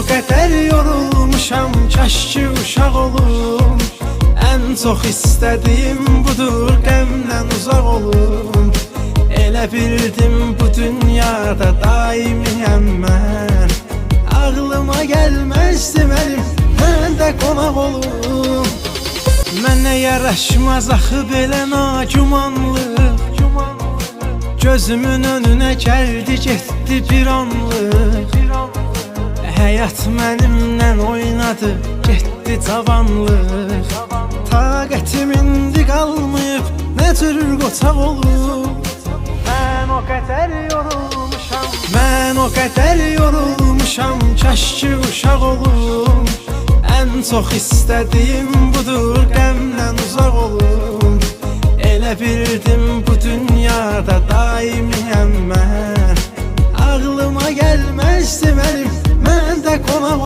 o qədər yorulmuşam, kaş ki uşaq olum. Ən çox istədiyim budur, qəmdən uzaq olum. Elə bildim bu dünyada daimiyəm mən. Ağlıma gəlməzdi mənim, mən də qonaq olum. Mənə yaraşmaz axı belə nagumanlıq. Gözümün önünə gəldi, getdi bir anlıq. Həyat mənimlə oynadı, getdi cavanlıq. Taqətim indi qalmayıb, nə cür qoçaq olub. Mən o qədər yorulmuşam, mən o qədər yorulmuşam, kaş ki uşaq olum. Ən çox istədiyim budur, qəmdən uzaq olum. Elə bildim bu dünyada daimiyəm mən. Ağlıma gəlməzdi mənim,